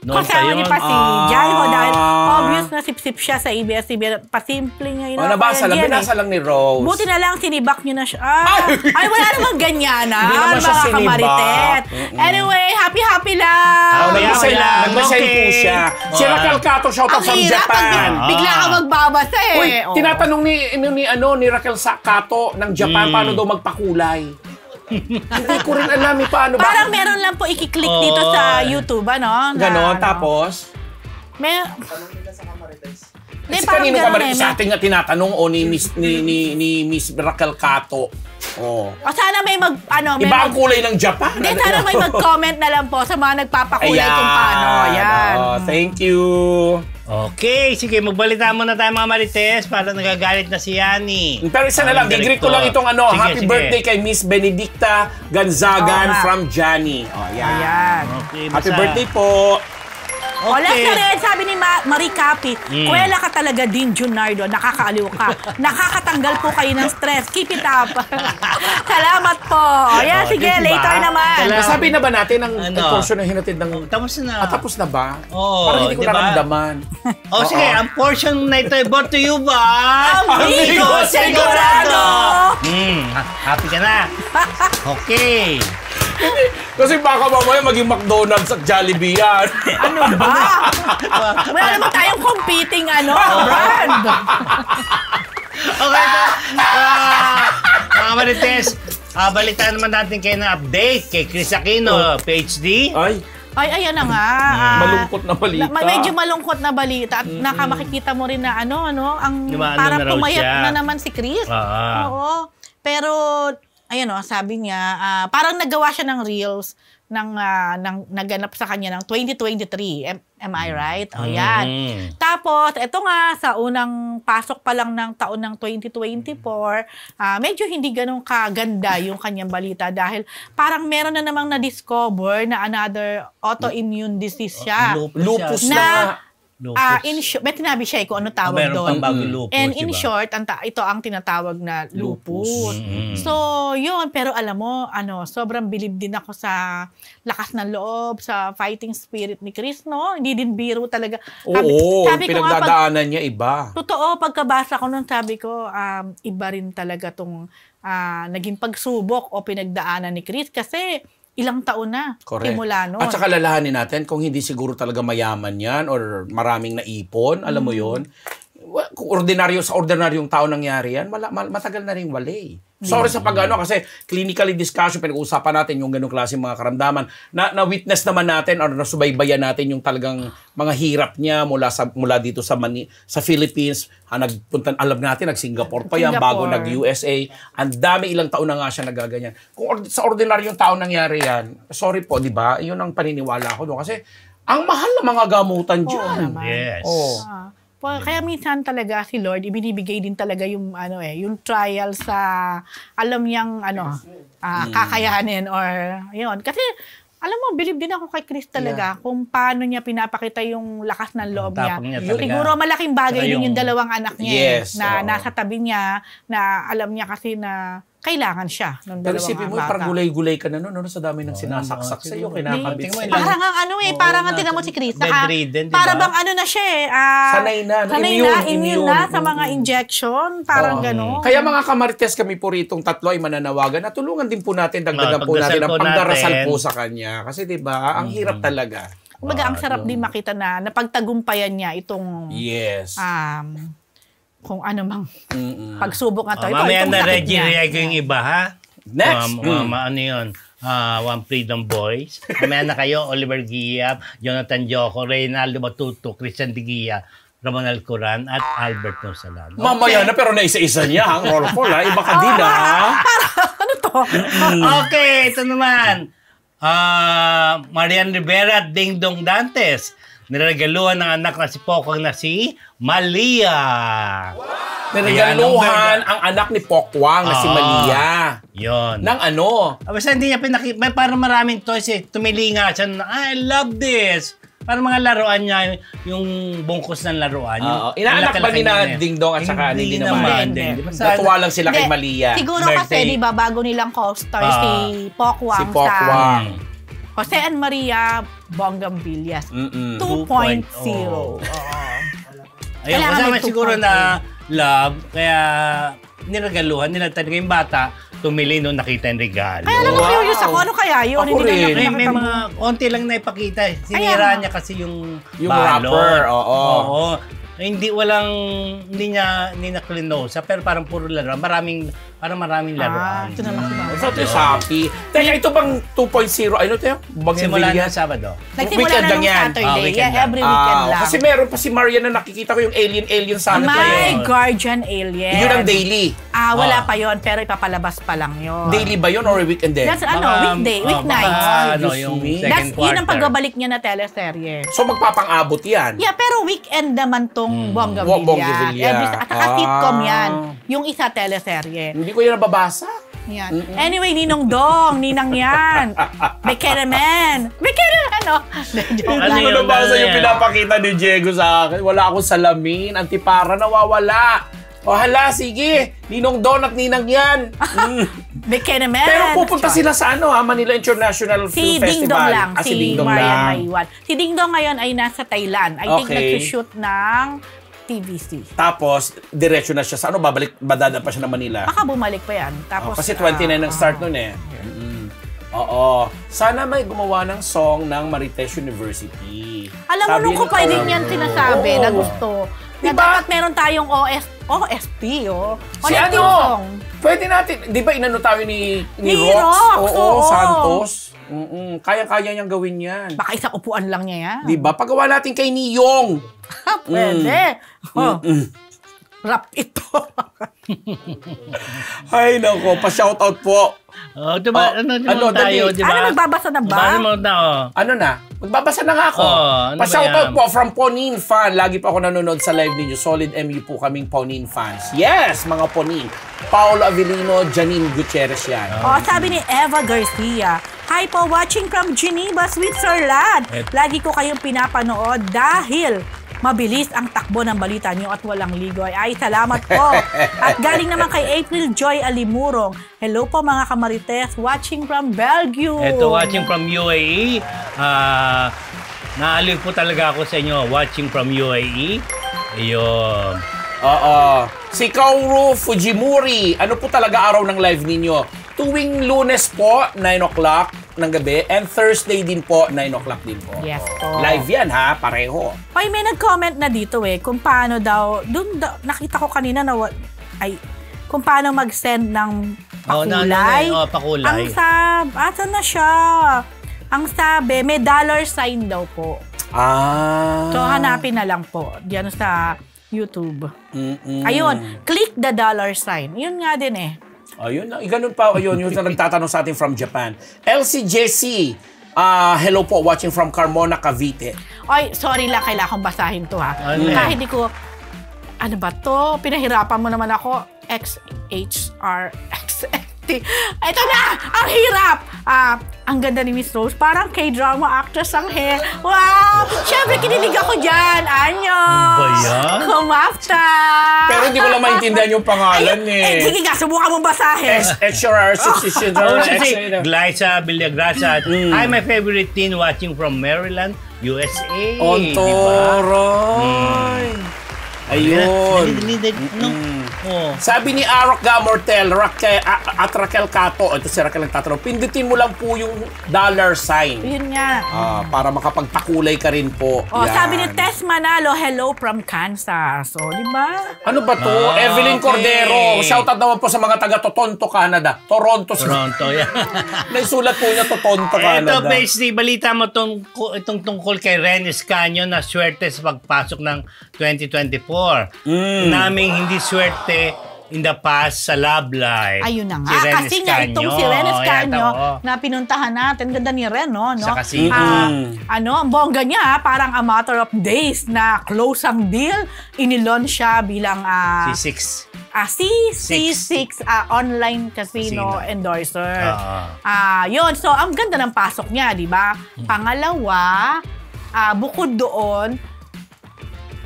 kasama niya pa si Jaiho dahil obvious na sip-sip siya sa ABS-CBN. Pasimple ngayon.
Binasa lang ni Rose.
Buti na lang sinibak niyo na siya. Ay, wala namang ganyan
Hindi naman siya
mga
sinibak.
kamaritet. Anyway, happy lang.
Nag-message po siya. Si Raquel Cato, shout out from Japan.
Bigla ka magbabasa eh.
Uy, tinatanong ni Raquel Cato ng Japan paano daw magpakulay. Hindi ko rin alam paano ba.
Parang meron lang po i-click dito sa YouTube, ano?
Ganon, tapos?
Tanong nila sa Kamarites.
Kasi kanino Kamarites sa ating nga tinatanong ni Miss Raquel Cato.
Sana may
iba ang kulay ng Japan.
Hindi, sana may mag-comment na lang po sa mga nagpapakulay kung paano. Ayan.
Thank you.
Okay, sige, magbalita muna tayo mga Marites para nagagalit na si Yani.
Pero isa na lang, i-greet ko lang itong happy birthday kay Miss Benedicta Ganzagan from Johnny. Ayan.
Okay,
happy birthday po.
Wala na rin, sabi ni Marie Capi, kuwela ka talaga din, Junardo. Nakakaaliw ka. Nakakatanggal po kayo ng stress. Keep it up. Salamat po. Ayan, sige, later naman.
Nasabi na ba natin ang portion ng hinatid ng...
Tapos na.
Tapos na ba?
Parang
hindi ko naramdaman.
Sige, ang portion na ito ay brought to you by...
Amigo Segurado!
Happy ka na. Okay.
Kasi baka mamaya maging McDonald's at Jollibee yan.
Ano ba? Wala naman tayong competing brand.
Okay, mga Marites, balitaan naman natin kayo ng update kay Chris Aquino, PhD.
Ay, ayan na nga.
Malungkot na balita.
Medyo malungkot na balita. At makikita mo rin na ang parang pumayat na naman si Chris. Oo. Pero... Ayan sabi niya, parang nagawa siya ng reels ng naganap sa kanya ng 2023. Am I right? Yan. Tapos, ito nga, sa unang pasok pa lang ng taon ng 2024, medyo hindi ganun kaganda yung kanyang balita dahil parang meron na namang na-discover na another autoimmune disease siya.
Lupus na.
May tinabi siya kung ano tawag doon.
Lupus,
and in short, ito ang tinatawag na lupus. So, yun. Pero alam mo, sobrang bilib din ako sa lakas ng loob, sa fighting spirit ni Chris, no? Hindi din biro talaga.
Oo, pinagdadaanan niya iba.
Totoo, pagkabasa ko nun, sabi ko, iba rin talaga tong naging pagsubok o pinagdaanan ni Chris kasi ilang taon na.
Correct.
Simula noon.
At saka lalahanin natin, kung hindi siguro talaga mayaman yan or maraming naipon, alam mo yon, kung sa ordinaryong tao nangyari yan, matagal na rin wala. Sorry sa kasi clinically discussion, pinag-uusapan natin yung ganung klase mga karamdaman. Na-witness naman natin or nasubaybayan natin yung talagang mga hirap niya mula dito sa Philippines. Alam natin, nag-Singapore pa yan, bago nag-USA. Ang dami, ilang taon na nga siya nagaganyan. Kung sa ordinaryong tao nangyari yan, sorry po, di ba? Yun ang paniniwala ko doon. Kasi ang mahal na mga gamutan dyan.
Yes.
Kaya minsan talaga si Lord, ibinibigay din talaga yung yung trial sa alam niyang kakayanin or yun. Kasi alam mo, bilib din ako kay Chris talaga kung paano niya pinapakita yung lakas ng loob niya. Siguro malaking bagay din yung dalawang anak niya na nasa tabi niya, na alam niya kasi na kailangan siya ng dalawang bata.
Pero isipin mo, parang gulay-gulay ka na sa dami ng sinasaksak sa'yo, kinakabit sa'yo.
Parang parang ang tingnan mo si Chris, para bang na siya
sanay na,
immune na sa mga injection, parang gano'n.
Kaya mga kamarites, kami po ritong tatlo ay mananawagan na tulungan din po natin, dagdagan po natin ang pagdarasal po sa kanya. Kasi diba, ang hirap talaga.
Kumbaga, ang sarap din makita na napagtagumpayan niya itong kung ano mang pagsubok nga to.
Mamaya na Reggie ko yung iba, ha?
Next!
Ano yun? One Freedom Boys. Mamaya na kayo, Oliver Guillap, Jonathan Joco, Reynaldo Matuto, Christian Diguia, Ramon Alcoran, at Albert Nosalan. Okay.
Mamaya na, pero naisa-isa niya, ang roll call, ha? Iba ka din, ha?
Ano to?
Okay, ito naman. Marian Rivera at Ding Dong Dantes. Niregaluhan ng anak na si Pokong na si Malia.
Niregaluhan ang anak ni Pokwang na si Malia.
Yun.
Nang ano?
Basta hindi niya parang maraming toys eh. Tumili nga siya na, I love this. Parang mga laruan niya, yung bungkus ng laruan.
Inaanak ba ni na Ding Dong at saka hindi naman? Natuwa lang sila kay Malia.
Siguro kasi, di ba, bago nilang co-star si Pokwang Jose and Maria Bongambillas 2.0.
Ayun, kasama siguro na love, kaya niregaluhan nila talaga yung bata, tumili nung nakita yung regalo.
Kaya lang curious ako, ano kaya yun?
Ako rin.
May mga konti lang na ipakita. Sinira niya kasi yung
wrapper.
Oo. Hindi niya klinosa, pero parang puro laruan. Maraming laruan.
Ito naman si Mama.
So, ito yung Shopee. Teka, ito bang 2.0? Ano ito yung?
Simula ng Sabado.
Nagsimula na ng Saturday. Every weekend lang.
Kasi meron pa si Maria na nakikita ko yung alien sana.
My Guardian Alien.
Yun ang daily.
Wala pa yon, pero ipapalabas pa lang yun.
Daily ba yun or weekend din?
That's weekday, weeknight.
Yung second quarter.
Yun ang pagbabalik niya na teleserye.
So magpapang-abot yan?
Yeah, pero weekend naman tong Bongavilla. At saka sitcom yan. Yung isa teleserye.
Hindi ko yun nababasa.
Yan. Anyway, Ninong Dong, Ninang yan. Bekeraman.
Hindi ko nabasa yung pinapakita ni Diego sa akin. Wala akong salamin. Antipara nawawala. Hala, sige. Ninong Don at Ninang yan.
Bekeraman.
Pero pupunta sila sa Manila International Film Festival.
Si Ding Dong lang.
Si Ding Dong lang.
Si Ding Dong ngayon ay nasa Thailand. I think nag-shoot ng TVC.
Tapos, diretso na siya sa badada pa siya ng Manila.
Baka bumalik pa yan. Tapos,
kasi 29 ang start nun eh. Oo. Sana may gumawa ng song ng Marites University.
Alam mo, nung ko pa din yan sinasabi na gusto. Na dapat meron tayong OST,
Si song. Pwede natin, di ba inano tayo ni Rox? Oo, Santos. Kaya-kaya niyang gawin yan.
Baka isang upuan lang niya yan.
Di ba? Pagawa natin kay Niyong.
Pwede. Rap ito.
Ay, nako. Pa-shoutout po.
Diba, ano tayo, diba?
Ano, magbabasa na ba?
Ano na? Magbabasa na nga ako. Pa-shoutout po from Ponin fan. Lagi pa ako nanonood sa live ninyo. Solid MU po kaming Ponin fans. Yes, mga Ponin. Paolo Avellino, Janine Gutierrez yan.
Sabi ni Eva Garcia, hi po, watching from Geneva, Switzerland. Lagi ko kayong pinapanood dahil mabilis ang takbo ng balita niyo at walang ligoy. Ay, salamat po. At galing naman kay April Joy Alimurong. Hello po mga kamarites, watching from Belgium.
Ito, watching from UAE. Naaliw po talaga ako sa inyo, watching from UAE. Ayun.
Oo. Si Kaoru Fujimori, ano po talaga araw ng live ninyo? Tuwing Lunes po, 9 o'clock ng gabi, and Thursday din po, 9 o'clock din po.
Yes po.
Live yan ha, pareho.
Ay, may nag-comment na dito kung paano daw, nakita ko kanina na, kung paano mag-send ng pakulay.
Pakulay.
Asan na siya? Ang sabi, may $sign daw po. So, hanapin na lang po. Diyan sa YouTube. Ayun, click the $sign. Yun nga din
Ayun, ganun pa. Ayun, yung nagtatanong sa atin from Japan. LCJC, hello po, watching from Carmona, Cavite.
Ay, sorry lang, kailangan kong basahin to ha. Kahit hindi ko, ano ba to? Pinahirapan mo naman ako. XHRXFT. Ito na! Ang hirap! Ang ganda ni Miss Rose. Parang K-drama actress ang hair. Wow! Siyempre, kinilig ako dyan. Anyos!
Ba yan?
Kumafta!
Pero hindi ko lang maintindihan yung pangalan
Sige nga, subukan mong basahin.
Glyza Villagrasa. Hi, my favorite teen watching from Maryland, USA.
Ontoroy! Ayun. Sabi ni Arok Gamortel at Raquel Cato, ito si Raquel nagtatanong, pindutin mo lang po yung $sign.
Yun nga.
Para makapagpakulay ka rin po.
Sabi ni Tess Manalo, hello from Kansas. Di ba?
Ano ba to? Evelyn Cordero. Shoutout naman po sa mga taga Toronto, Canada. Toronto,
yan.
Naisulat po niya Toronto, Canada.
Ito, Pasty, balita mo itong tungkol kay Renis Canyon na swerte sa pagpasok ng 2024. Naming hindi swerte in the past sa Love Life.
Ayun na nga. Kasi nga itong si Renis Canyo na pinuntahan natin. Ganda ni Ren, no?
Sa casino.
Ang bongga niya, parang a matter of days na close ang deal. Inilon siya bilang
C6.
C6 online casino endorser. Yun. So, ang ganda ng pasok niya, di ba? Pangalawa, bukod doon,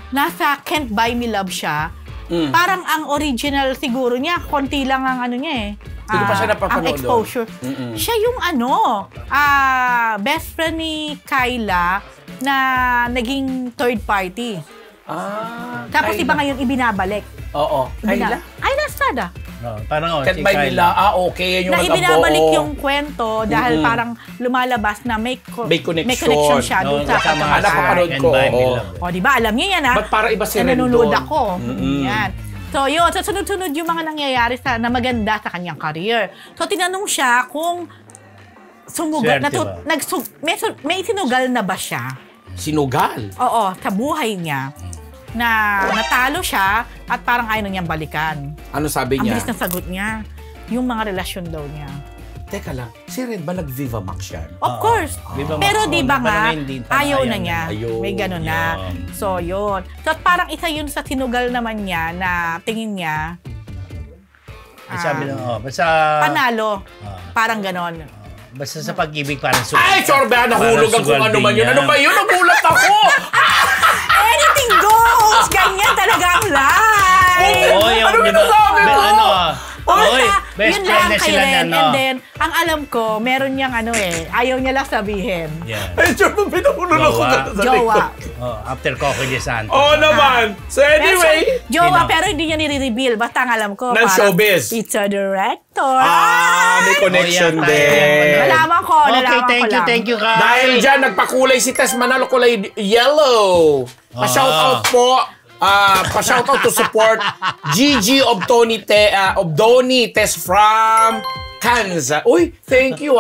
nasa Can't Buy Me Love siya. Parang ang original siguro niya, konti lang ang ano niya
Hindi pa siya napapanood.
Ang exposure. Siya yung best friend ni Kyla na naging third party. Tapos
Kyla.
iba ngayon ibinabalik.
Oo. Kyla?
Kyla Estrada.
Parang
Can't Buy Me Love. Okay, yan yung
na ibinabalik yung kwento dahil parang lumalabas na may connection siya doon sa
mga napapanood ko.
Di ba? Alam niyo yan
Ba't para iba si Ren
nanonood
doon?
ako. Yan. So yun, sa sunod-sunod yung mga nangyayari na maganda sa kanyang career. So tinanong siya kung sumugal, may sinugal na ba siya?
Sinugal?
Oo, sa buhay niya. Na natalo siya at parang ayaw niyang balikan.
Ano sabi niya?
Ang bilis ng sagot niya. Yung mga relasyon daw niya.
Teka lang, si Ren ba nag-Viva Max yan?
Of course. Pero di ba nga, ayaw na niya.
Ayaw.
May gano'n na. So, yun. So, parang isa yun sa sinugal naman niya na tingin niya.
Sabi na, basta...
Panalo. Parang gano'n.
Basta sa pag-ibig parang sugal.
Ay, sorbe, nahulog ang kung ano man yun. Ano ba yun? Nagulat ako!
Anything goes! Ganyan talaga ang life!
Ano binasabi mo?
Best
yun
friend
lang
na
kay
sila
Ren.
na,
And then, ang alam ko, meron niyang ayaw niya lang sabihin.
Ay, sorbe, pinahulog ako sa
Jowa.
After Coco de Santos.
Naman. So anyway.
Jowa, pero hindi niya nire-reveal. Basta ang alam ko,
ng showbiz.
Pizza director.
May connection din.
Nalaman ko,
Thank you, Kai.
Dahil dyan, nagpakulay si Tess Manalo, kulay yellow. Pa-shoutout po. Pa-shoutout to support Gigi Obdoni Tess from Kansas. Uy, thank you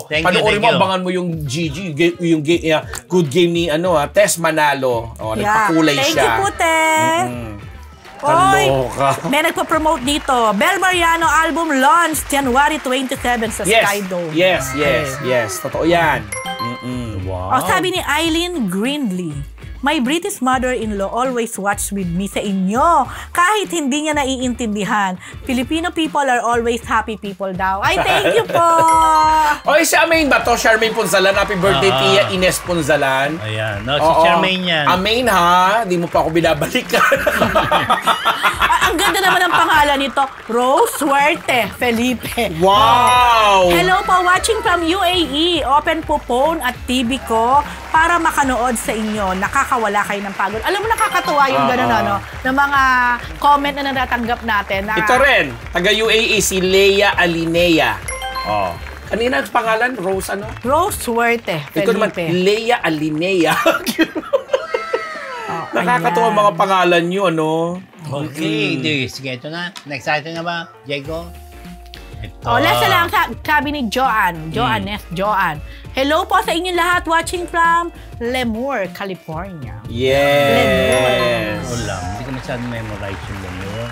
panoorin mo, abangan mo yung Gigi, yung good game ni Tess Manalo. Nagpakulay siya.
Thank you po, Tess. Oy, may nagpa-promote dito. Bel Mariano album launch January 27 sa Skydome.
Yes. Totoo yan.
Wow. Sabi ni Eileen Grindley, My British mother-in-law always watch with me sa inyo. Kahit hindi niya naiintindihan. Filipino people are always happy people daw. Ay, thank you po!
Oy, si Amain ba to? Charmaine Punzalan. Happy birthday, Tia Ines Punzalan.
Ayan. No, si Charmaine yan.
Amain ha. Di mo pa ako binabalikan.
Ang ganda naman ng pangalan nito. Rose Suerte Felipe.
Wow!
Hello po, watching from UAE. Open po phone at TV ko para makanood sa inyo. Nakakawala kayo ng pagod. Alam mo, nakakatuwa yung gano'n, ano, ng mga comment na natatanggap natin. Na,
Ito rin, taga UAE, si Leia Alinea. Kanina ang pangalan, Rose ano?
Rose Suerte Felipe.
Ito naman, Leia Alinea. Nakakatuwa ang mga pangalan nyo, ano?
Okay, sige, ito na. Next item na ba, Diego? Ito.
Last lang, sabi ni Joanne. Joanne. Hello po sa inyo lahat watching from Lemoore, California.
Yes!
Wala, hindi ko masyadong memorize yung Lemoore.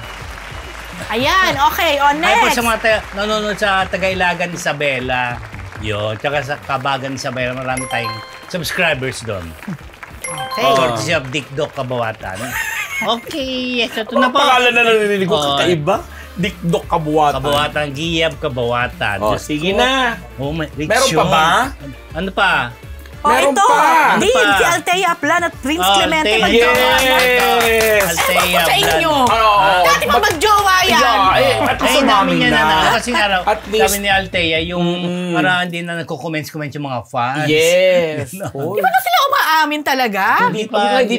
Ayan, okay. On
Ay po
next.
sa mga nanonood sa Tagailagan Isabela. Yun, tsaka sa Kabagan Isabela, marami tayong subscribers doon.
Okay.
Courtesy of Dick Doc Kabawatan. Okay, yes, ito na po.
Pangalan na narinig ko, kakaiba. Dikdok Kabuatan.
Kabawatan, Giyab Kabawatan.
Sige na.
Oh,
Meron pa ba?
Ano pa?
Meron
ito.
pa.
Din,
Ano pa?
si Althea Plan at Prince Clemente.
Althea.
Yes!
Althea
Sa inyo.
Plan.
Dati pa magjowa yan.
At
Ay, namin yan na. Kasi nga,
At least,
sabi ni Althea, yung maraan din na nagko-comments yung mga fans.
yes.
Di ba na sila umaamin talaga?
Hindi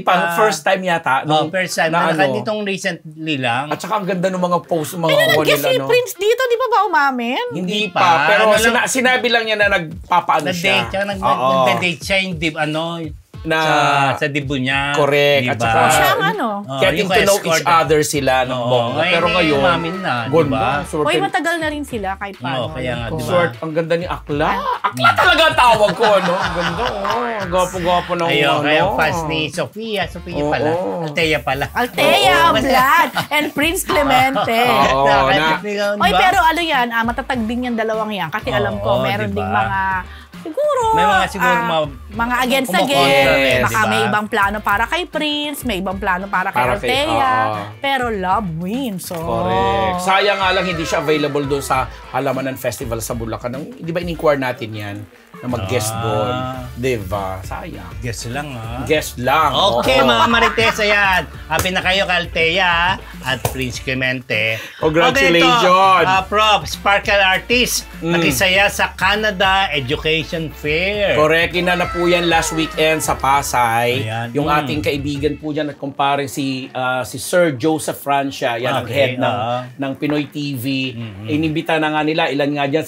pa. First time yata.
First time.
Na
Nitong recently lang.
At saka ang ganda ng mga posts, mga
Nag-guess si
no?
Prince dito, di ba ba umamin?
Hindi
pa.
pa. Pero
Ano lang-
sinabi lang niya na nagpapaano siya.
Nag-date siya.
Oo.
Nag-date siya yung sa debut niya.
Correct. At
Diba?
saka,
Siya ang ano?
getting to know each other sila ng bongga. Pero ngayon,
umamin na,
ganda.
diba?
Uy, matagal na rin sila kahit paano.
kaya nga, diba?
Short, ang ganda ni Akla. Akla talaga ang tawag ko, ano? Ang ganda, Ang gwapo-gwapo ng
Ayun,
ano.
kaya fans ni Sofia. Sofia pala.
Oo.
Althea pala.
Althea Vlad and Prince Clemente.
Oo, na.
Oy, pero ano yan, matatag din yung dalawang yan. Kasi alam ko,
Oo,
meron
diba?
ding mga, siguro,
May mga siguro
mga against
kumukontra rin,
baka
diba?
may ibang plano para kay Prince, may ibang plano para kay
Para kay-
Althea.
oo.
Pero love wins. So.
Correct. Sayang nga lang hindi siya available doon sa Halamanan Festival sa Bulacan. Di ba in-inquire natin yan? Na mag-guest doon. Diba? Sayang.
Guess lang, ha?
Guest lang.
Okay,
Oo.
mga Marites, ayan. Happy na kayo kay Althea at Prince Clemente.
Congratulations!
Prof, Sparkle Artist, nakisaya sa Canada Education Fair.
Correct. Ina na po yan last weekend sa Pasay.
Ayan.
Yung ating kaibigan po dyan at kumpare si Sir Joseph Francia. Yan ang
Okay,
head ng Pinoy TV. Inimbita na nga nila. Ilan nga dyan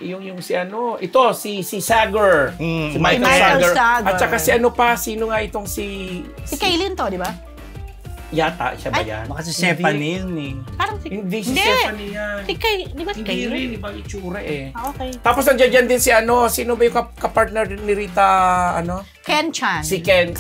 yung si ano. Ito, si Sagar. Si Michael Sagar. At saka si ano pa. Sino nga itong si
Kaylin to, di ba?
Yata, siya ba yan?
Baka si Stephanie yun eh.
Parang si...
Hindi si Stephanie yan.
Di ba si
Hindi
Kaylin?
rin, ibang itsura eh.
Okay.
Tapos nandiyan dyan din si ano, sino ba yung kapartner ni Rita, ano?
Ken Chan.
Si Ken,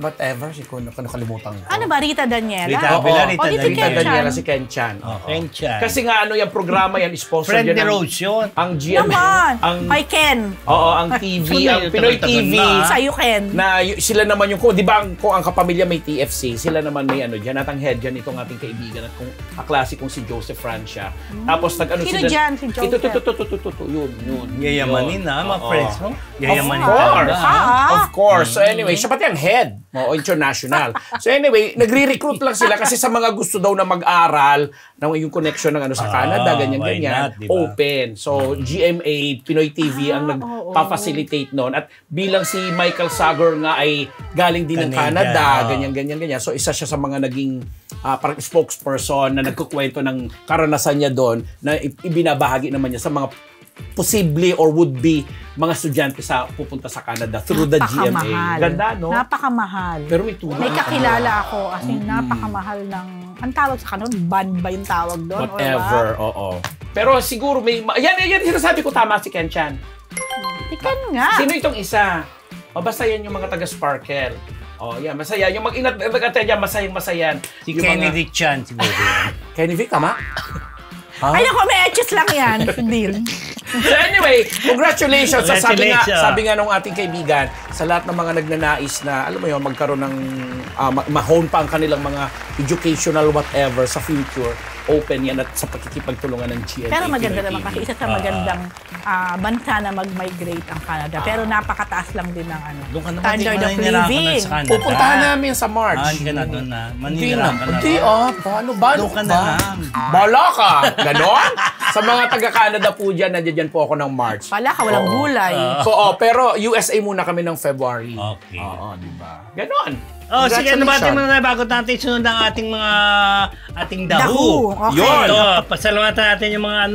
whatever, si Kuno, nakalimutan ko.
Ano ba, Rita Daniela?
Rita
Oo.
Avila, Rita
O, di si
Rita
Ken Chan.
Daniela, si Ken Chan.
Ken Chan.
Kasi nga ano yung programa yan, sponsor
Friend
yan
ni Rose yun.
ang GMA.
Naman.
Ang,
Kay Ken.
oo, ang TV, ang Pinoy TV.
Sa'yo, Ken.
Na sila naman yung, di ba kung ang kapamilya may TFC, sila naman may ano dyan, at ang head dyan itong ating kaibigan at kung kaklase kong si Joseph Francia. Tapos nag-ano
Sino
sila.
dyan? Si Joseph?
Ito, yun.
Yayamanin ha, mga
Oo.
friends mo. Yayamanin
Of course.
talaga.
Of course. So anyway, siya pati ang head. O international. So anyway, nagre-recruit lang sila kasi sa mga gusto daw na mag-aral na yung connection ng ano sa Canada,
why
ganyan-ganyan.
not, diba?
Open. So GMA, Pinoy TV ang nagpa-facilitate noon. At bilang si Michael Sagar nga ay galing din ng Canada, ganyan-ganyan. So isa siya sa mga naging parang spokesperson na nagkukwento ng karanasan niya doon na ibinabahagi naman niya sa mga posible or would-be mga estudyante sa pupunta sa Canada through the GMA. Ganda, no?
Napakamahal.
Pero may tulong.
May kakilala ako as in napakamahal ng, ang tawag sa kanon, band ba yung tawag doon?
Whatever, oo. Pero siguro may, yan sinasabi ko tama si Ken Chan.
Si Ken nga.
Sino itong isa? O basta yan yung mga taga-Sparkle. Oh, yan, masaya. Yung mag-inat yan, masayang-masayan.
Si
Yung
Kennedy Chan siguro.
Kenny Vic, tama?
Ay, naku, may etches lang yan. Deal.
So anyway, congratulations.
Congratulations.
Sabi nga nung ating kaibigan, sa lahat ng mga nagnanais na, alam mo yun, magkaroon ng, ma-hone pa ang kanilang mga educational whatever sa future, open yan at sa pakikipagtulungan ng GMA.
Pero maganda naman kasi isa sa magandang bansa na mag-migrate ang Canada. Pero napakataas lang din ng standard of living.
Pupuntahan namin sa March.
Hindi ka na doon na.
Hindi
Manila
na.
ka na.
Hindi paano ba?
Doon ka na lang.
Bala ka. Ganon? Sa mga taga-Canada po dyan, nandiyan po ako ng March.
Pala ka, walang gulay.
Pero USA muna kami ng February.
Okay.
Oo, diba? Ganon.
Sige, ano ba ating mga bago natin sunod ang ating mga dahu.
Okay.
Yun.
Ito, pasalamatan natin yung mga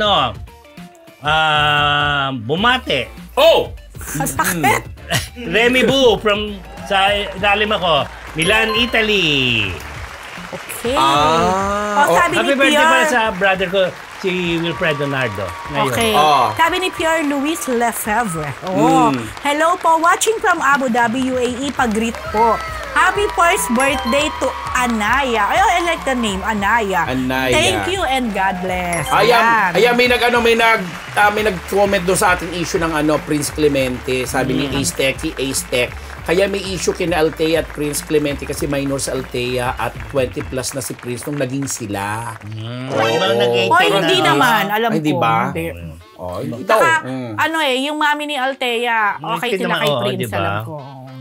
bumate.
Oh!
Sakit!
Remy Bu from sa ilalim ako, Milan, Italy.
Okay. Sabi
Happy
ni
birthday pala
Pierre.
sa brother ko, si Wilfredo Nardo. Ngayon.
Okay. Sabi ni Pierre Louis Lefebvre. Hello po, watching from Abu Dhabi, UAE, pag-greet po. Happy first birthday to Anaya. I like the name, Anaya.
Anaya.
Thank you and God bless.
Ayan, may nag-comment doon sa ating issue ng Prince Clemente. Sabi ni Ace Tech. Kaya may issue kina Althea at Prince Clemente kasi minor sa Althea at 20 plus na si Prince nung naging sila.
Hindi naman, alam ko.
Hindi ba?
Hindi. Saka, yung mami ni Althea, okay sila kay Prince,
diba?
alam ko.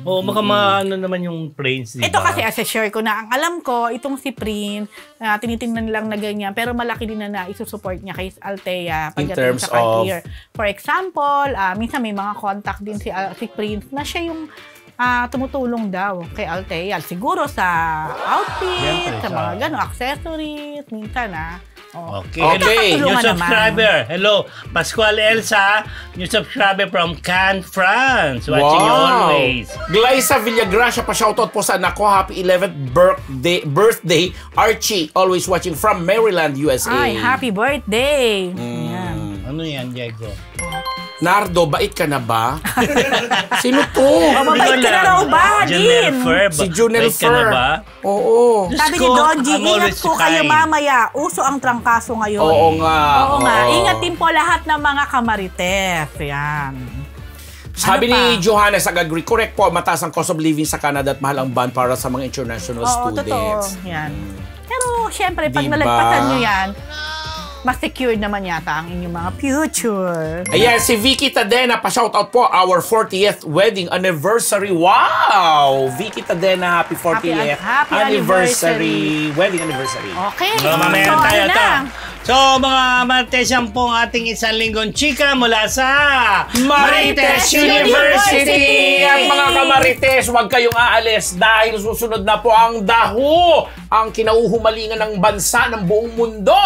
Baka naman yung Prince, diba?
Ito kasi as a share ko na, ang alam ko, itong si Prince, tinitingnan lang na ganyan, pero malaki din na isusupport niya kay Althea pagdating sa career. For example, minsan may mga contact din si Prince na siya yung tumutulong daw kay Althea. Siguro sa outfit, sa mga accessories, minsan
Okay. New subscriber. Hello, Pascual Elsa, new subscriber from Cannes, France. Watching you always.
Glyza Villagracia, pa-shoutout po sa anak ko. Happy 11th birthday, Archie. Always watching from Maryland, USA.
Ay, happy birthday. Yan.
Ano yan, Diego?
Nardo, bait ka na ba? Sino to?
Mabait ka na raw ba, Din?
Si Junel
Bait ka na ba?
Oo.
Sabi ni Donji, ingat po kayo mamaya. Uso ang trangkaso ngayon.
Oo nga.
Ingat din po lahat ng mga kamarites. Yan.
Sabi ni Johannes, agree. Correct po, mataas ang cost of living sa Canada at mahal ang ban para sa mga international students.
Totoo. Yan. Pero, syempre, pag nalagpasan nyo yan, mas secure naman yata ang inyong mga future.
Ayan, si Vicky Tadena, pa-shoutout po, our 40th wedding anniversary. Wow! Vicky Tadena, happy 40th anniversary. Wedding anniversary.
Okay.
Mamaya tayo ito. So, mga Marites, yan pong ating isang linggong chika mula sa
Marites University! At mga kamarites, huwag kayong aalis dahil susunod na po ang dahu, ang kinauhumalingan ng bansa ng buong mundo.